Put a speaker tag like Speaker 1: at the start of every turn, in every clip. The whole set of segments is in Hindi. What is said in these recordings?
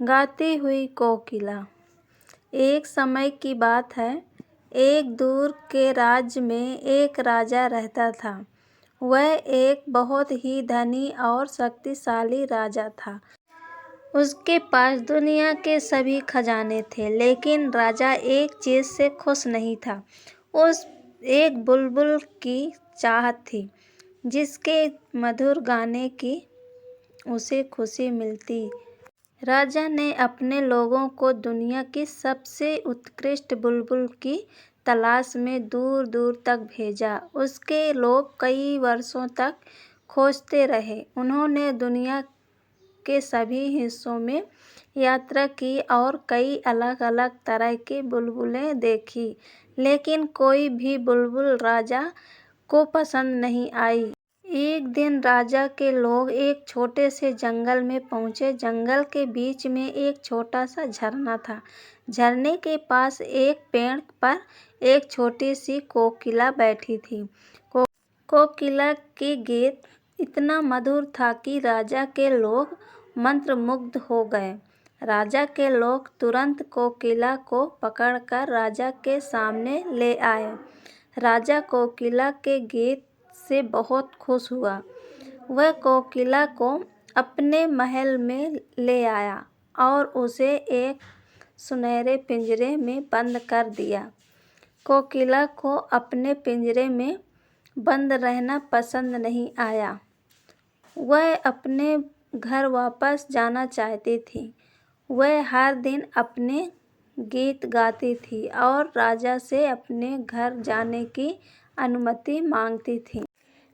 Speaker 1: गाती हुई कोकिला। एक समय की बात है, एक दूर के राज्य में एक राजा रहता था। वह एक बहुत ही धनी और शक्तिशाली राजा था। उसके पास दुनिया के सभी खजाने थे, लेकिन राजा एक चीज से खुश नहीं था। उस एक बुलबुल की चाहत थी, जिसके मधुर गाने की उसे खुशी मिलती। राजा ने अपने लोगों को दुनिया की सबसे उत्कृष्ट बुलबुल की तलाश में दूर दूर तक भेजा। उसके लोग कई वर्षों तक खोजते रहे। उन्होंने दुनिया के सभी हिस्सों में यात्रा की और कई अलग अलग तरह की बुलबुलें देखी, लेकिन कोई भी बुलबुल राजा को पसंद नहीं आई। एक दिन राजा के लोग एक छोटे से जंगल में पहुंचे। जंगल के बीच में एक छोटा सा झरना था। झरने के पास एक पेड़ पर एक छोटी सी कोकिला बैठी थी। कोकिला की गीत इतना मधुर था कि राजा के लोग मंत्रमुग्ध हो गए। राजा के लोग तुरंत कोकिला को पकड़कर राजा के सामने ले आए। राजा कोकिला के गीत से बहुत खुश हुआ। वह कोकिला को अपने महल में ले आया और उसे एक सुनहरे पिंजरे में बंद कर दिया। कोकिला को अपने पिंजरे में बंद रहना पसंद नहीं आया। वह अपने घर वापस जाना चाहती थी। वह हर दिन अपने गीत गाती थी और राजा से अपने घर जाने की अनुमति मांगती थी,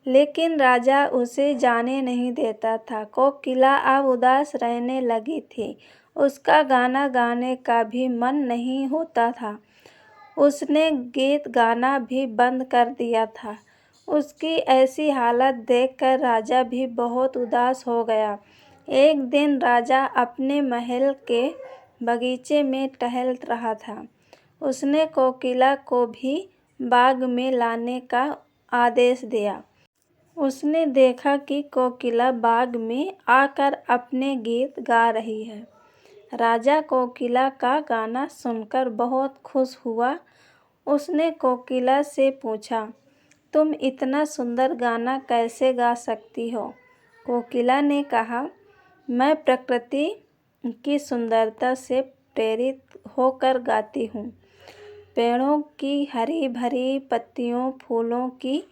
Speaker 1: लेकिन राजा उसे जाने नहीं देता था। कोकिला अब उदास रहने लगी थी। उसका गाना गाने का भी मन नहीं होता था। उसने गीत गाना भी बंद कर दिया था। उसकी ऐसी हालत देखकर राजा भी बहुत उदास हो गया। एक दिन राजा अपने महल के बगीचे में टहल रहा था। उसने कोकिला को भी बाग में लाने का आदेश दिया। उसने देखा कि कोकिला बाग में आकर अपने गीत गा रही है। राजा कोकिला का गाना सुनकर बहुत खुश हुआ। उसने कोकिला से पूछा, तुम इतना सुंदर गाना कैसे गा सकती हो? कोकिला ने कहा, मैं प्रकृति की सुंदरता से प्रेरित होकर गाती हूँ। पेड़ों की हरी भरी पत्तियों, फूलों की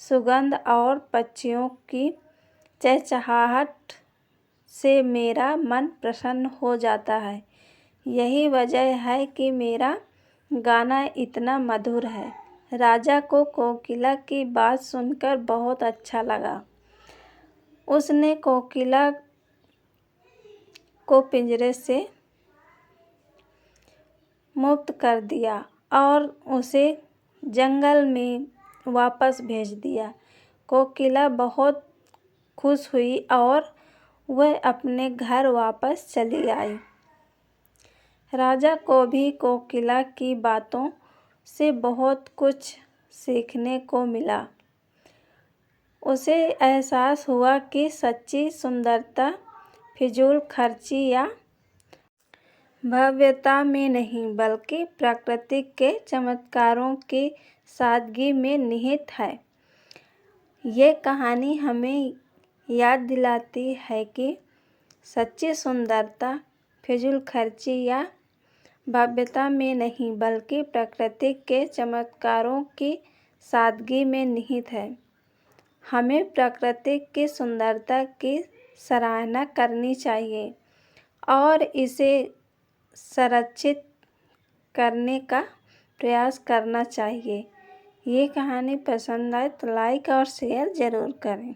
Speaker 1: सुगंध और पक्षियों की चहचहाहट से मेरा मन प्रसन्न हो जाता है। यही वजह है कि मेरा गाना इतना मधुर है। राजा को कोकिला की बात सुनकर बहुत अच्छा लगा। उसने कोकिला को पिंजरे से मुक्त कर दिया और उसे जंगल में वापस भेज दिया। कोकिला बहुत खुश हुई और वह अपने घर वापस चली आई। राजा को भी कोकिला की बातों से बहुत कुछ सीखने को मिला। उसे एहसास हुआ कि सच्ची सुंदरता फिजूल खर्ची या भव्यता में नहीं, बल्कि प्रकृति के चमत्कारों की सादगी में निहित है। ये कहानी हमें याद दिलाती है कि सच्ची सुंदरता फिजूलखर्ची या भव्यता में नहीं, बल्कि प्रकृति के चमत्कारों की सादगी में निहित है। हमें प्रकृति की सुंदरता की सराहना करनी चाहिए और इसे संरक्षित करने का प्रयास करना चाहिए। ये कहानी पसंद आए तो लाइक और शेयर ज़रूर करें।